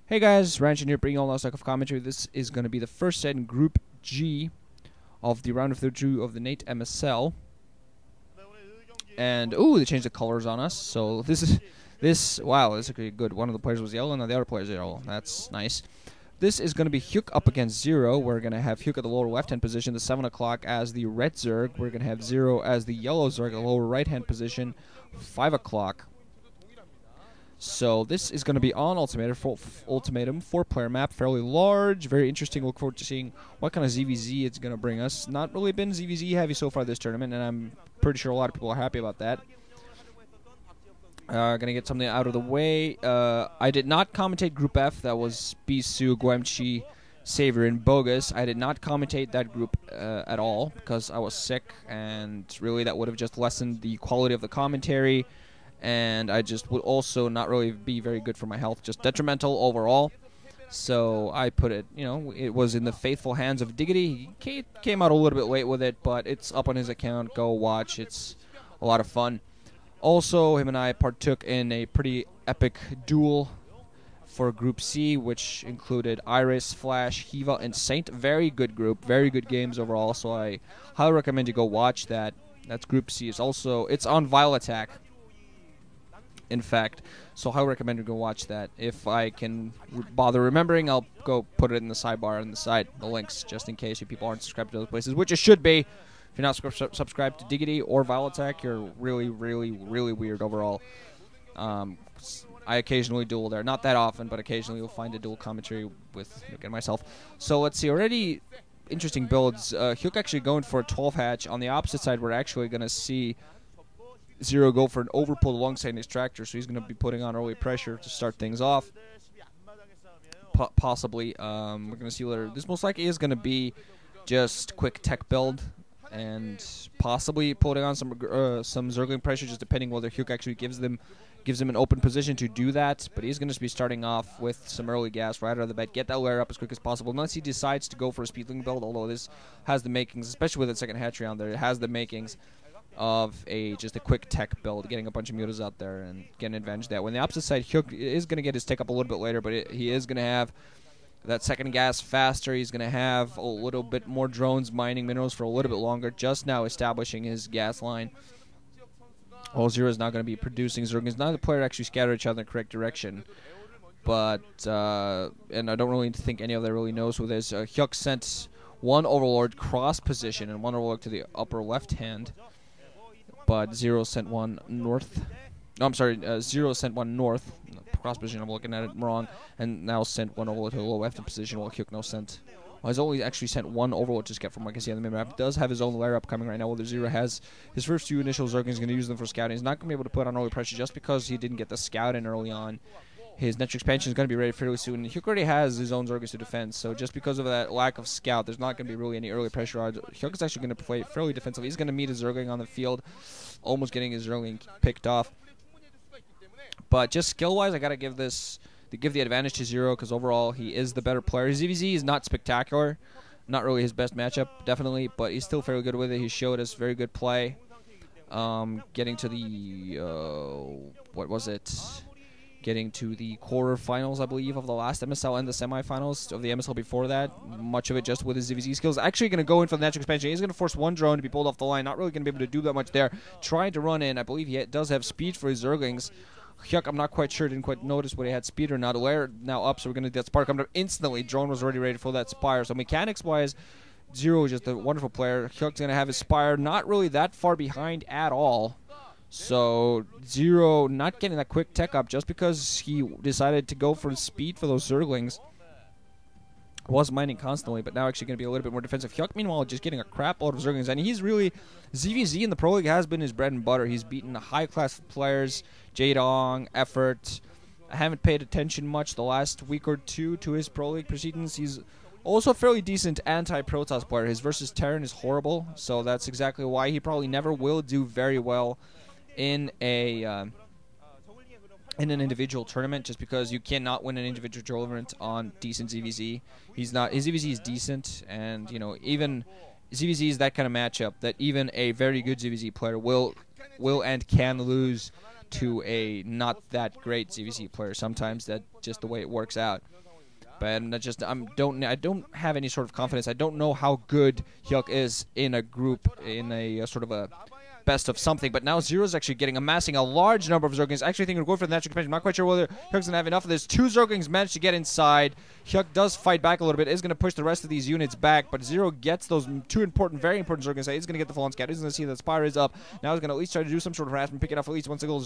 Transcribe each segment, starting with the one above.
Hey guys, Ranch here bringing all the stock of commentary. This is going to be the first set in Group G of the round of 32 of the Nate MSL. And, ooh, they changed the colors on us. So wow, this is actually good. One of the players was yellow and the other player is yellow. That's nice. This is going to be Hyuk up against ZerO. We're going to have Hyuk at the lower left-hand position, the 7 o'clock as the red zerg. We're going to have ZerO as the yellow zerg at the lower right-hand position, 5 o'clock. So this is going to be on Ultimatum, 4-player map, fairly large, very interesting. Look forward to seeing what kind of ZVZ it's going to bring us. Not really been ZVZ heavy so far this tournament, and I'm pretty sure a lot of people are happy about that. Going to get something out of the way. I did not commentate Group F. That was Bisu, Guemchi, Savior, and Bogus. I did not commentate that group at all because I was sick, and really that would have just lessened the quality of the commentary. And I just would also not really be very good for my health, just detrimental overall. So I put it, it was in the faithful hands of Diggity. He came out a little bit late with it, but it's up on his account. Go watch. It's a lot of fun. Also, him and I partook in a pretty epic duel for Group C, which included Iris, Flash, Hiva, and Saint. Very good group, very good games overall. So I highly recommend you go watch that. That's Group C. It's on Vile Attack. In fact, so I recommend you go watch that. If I can bother remembering, I'll go put it in the sidebar on the side, the links, just in case you people aren't subscribed to those places, which it should be. If you're not subscribed to Diggity or Vile Attack, you're really, really, really weird overall. I occasionally duel there. Not that often, but occasionally you'll find a dual commentary with Hyuk and myself. So let's see. Already interesting builds. Hyuk actually going for a 12 hatch. On the opposite side, we're actually going to see ZerO go for an overpull alongside his tractor, so he's going to be putting on early pressure to start things off. Possibly. We're going to see later. This most likely is going to be just quick tech build and possibly putting on some zergling pressure, just depending whether Hyuk actually gives him an open position to do that. But he's going to be starting off with some early gas right out of the bat, get that layer up as quick as possible, unless he decides to go for a speedling build, although this has the makings, especially with the second hatchery on there, it has the makings of just a quick tech build, getting a bunch of mutas out there and getting advantage of that. When the opposite side, Hyuk is going to get his tick up a little bit later, but he is going to have that second gas faster. He's going to have a little bit more drones mining minerals for a little bit longer, just now establishing his gas line. All ZerO is not going to be producing zerglings. Neither player actually scatter each other in the correct direction. But, and I don't really think any of that really knows who this. Hyuk sent one Overlord cross position and one Overlord to the upper left hand. But ZerO sent one north. No, I'm sorry, ZerO sent one north. Cross position, I'm looking at it wrong. And now sent one overlord to the low left position, while Hyuk now sent. Well, he's only actually sent one overlord to get from what I can see on the minimap. He does have his own layer up coming right now, whether ZerO has his first two initial zerglings. He's going to use them for scouting. He's not going to be able to put on early pressure just because he didn't get the scout in early on. His next expansion is going to be ready fairly soon. Hyuk already has his own zerglings to defend, so just because of that lack of scout, there's not going to be really any early pressure odds. Hyuk is actually going to play fairly defensive. He's going to meet his zergling on the field, almost getting his zergling picked off. But just skill-wise, I got to give the advantage to ZerO because overall he is the better player. His ZVZ is not spectacular, not really his best matchup, definitely, but he's still fairly good with it. He showed us very good play. Getting to the what was it? Getting to the quarterfinals, I believe, of the last MSL and the semifinals of the MSL before that. Much of it just with his ZVZ skills. Actually going to go in for the natural expansion. He's going to force one drone to be pulled off the line. Not really going to be able to do that much there. Trying to run in. I believe he does have speed for his zerglings. Hyuk, I'm not quite sure. Didn't quite notice whether he had speed or not. Layer now up, so we're going to get that spark coming up instantly. Drone was already ready for that spire. So mechanics-wise, ZerO is just a wonderful player. Hyuk's going to have his spire not really that far behind at all. So ZerO not getting that quick tech up just because he decided to go for speed for those zerglings. Was mining constantly, but now actually going to be a little bit more defensive. Hyuk, meanwhile, just getting a crap load of zerglings, and he's really ZVZ in the Pro League has been his bread and butter. He's beaten high-class players, Jaedong, Effort. I haven't paid attention much the last week or two to his Pro League proceedings. He's also a fairly decent anti-Protoss player. His versus Terran is horrible, so that's exactly why he probably never will do very well in an individual tournament, just because you cannot win an individual tournament on decent ZVZ. His ZVZ is decent, and even ZVZ is that kind of matchup that even a very good ZVZ player will and can lose to a not that great ZVC player. Sometimes that's just the way it works out. But I don't have any sort of confidence. I don't know how good Hyuk is in a group, in a sort of a best of something. But now ZerO's actually amassing a large number of Zerglings. Actually thinking of going for the natural expansion. Not quite sure whether Hyuk's going to have enough of this. 2 Zerglings managed to get inside. Hyuk does fight back a little bit. Is going to push the rest of these units back. But ZerO gets those 2 very important Zerglings. He's going to get the full-on scout. He's going to see that Spire is up. Now he's going to at least try to do some sort of harassment. Pick it off at least one single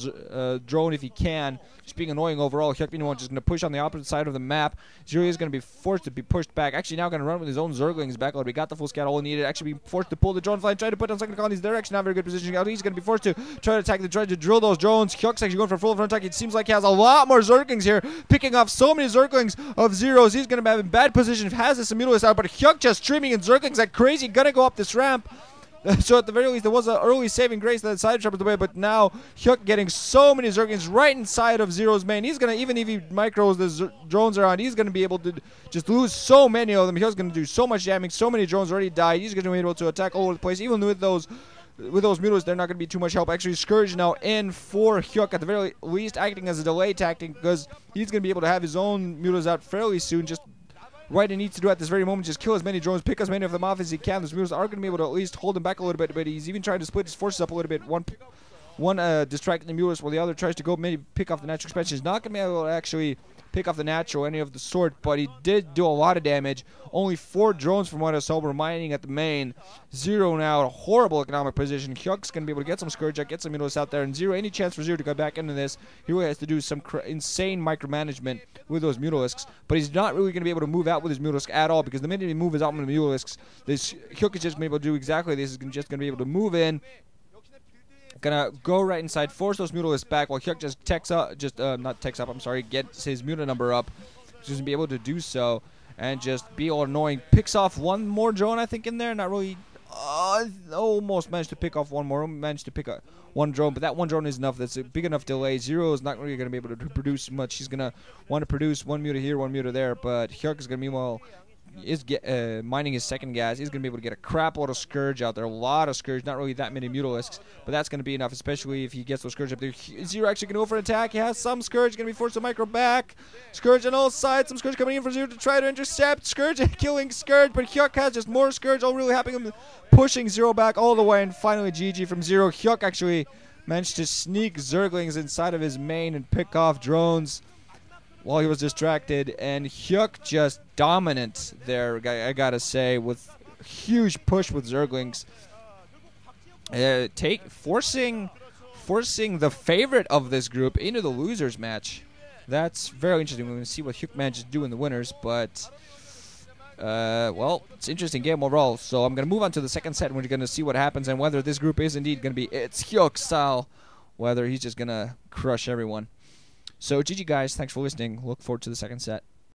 drone if he can. Just being annoying overall. Hyuk being just going to push on the opposite side of the map. ZerO is going to be forced to be pushed back. Actually now going to run with his own Zerglings back. We got the full scout all he needed. Actually be forced to pull the drone flight. Try to put down second colonies. They're actually not very good position. He's going to be forced to try to attack try to drill those drones. Hyuk's actually going for a full front attack. It seems like he has a lot more Zerglings here, picking off so many Zerglings of ZerO's. He's going to have in bad position if has this Immunologist out, but Hyuk just streaming in Zerglings like crazy, gonna go up this ramp. So at the very least, there was an early saving grace that side trap the way, but now Hyuk getting so many Zerglings right inside of ZerO's main. He's gonna, even if he micros the drones around, he's gonna be able to just lose so many of them. Hyuk's gonna do so much damage. So many drones already died. He's gonna be able to attack all over the place, even with those mutas, they're not going to be too much help. Actually, Scourge now in for Hyuk, at the very least acting as a delay tactic, because he's going to be able to have his own mutas out fairly soon. Just right he needs to do at this very moment, just kill as many drones, pick as many of them off as he can. Those mutas are going to be able to at least hold him back a little bit, but he's even trying to split his forces up a little bit. One distracting the mutas while the other tries to go maybe pick off the natural expansion. He's not going to be able to actually pick off the natural or any of the sort, but he did do a lot of damage. Only 4 drones from what I saw were mining at the main. ZerO now in a horrible economic position. Hyuk's going to be able to get some Scourge out, get some mutas out there, and ZerO, any chance for ZerO to go back into this, he really has to do some insane micromanagement with those Mutalisks, but he's not really going to be able to move out with his Mutalisk at all, because the minute he moves out with the Mutalisks, this Hyuk is just going to be able to do exactly this. He's just going to be able to move in, gonna go right inside, force those Mutalisks back while Hyuk just gets his muta number up. He's going to be able to do so and just be all annoying. Picks off one more drone, I think, in there. Not really. Almost managed to pick off one more. Managed to pick up one drone, but that one drone is enough. That's a big enough delay. ZerO is not really going to be able to produce much. He's going to want to produce one muta here, one muta there, but Hyuk is going to meanwhile is mining his second gas. He's going to be able to get a crap load of Scourge out there. A lot of Scourge, not really that many Mutalisks, but that's going to be enough, especially if he gets those Scourge up there. ZerO actually going to go for an attack. He has some Scourge, going to be forced to micro back. Scourge on all sides. Some Scourge coming in for ZerO to try to intercept Scourge and killing Scourge, but Hyuk has just more Scourge, all really helping him, pushing ZerO back all the way, and finally GG from ZerO. Hyuk actually managed to sneak Zerglings inside of his main and pick off drones while he was distracted, and Hyuk just dominant there, I gotta say, with huge push with Zerglings, forcing the favorite of this group into the losers match. That's very interesting. We're going to see what Hyuk manages to do in the winners, but well, it's an interesting game overall. So I'm going to move on to the second set, and we're going to see what happens and whether this group is indeed going to be Hyuk style, whether he's just going to crush everyone. So GG guys, thanks for listening. Look forward to the second set.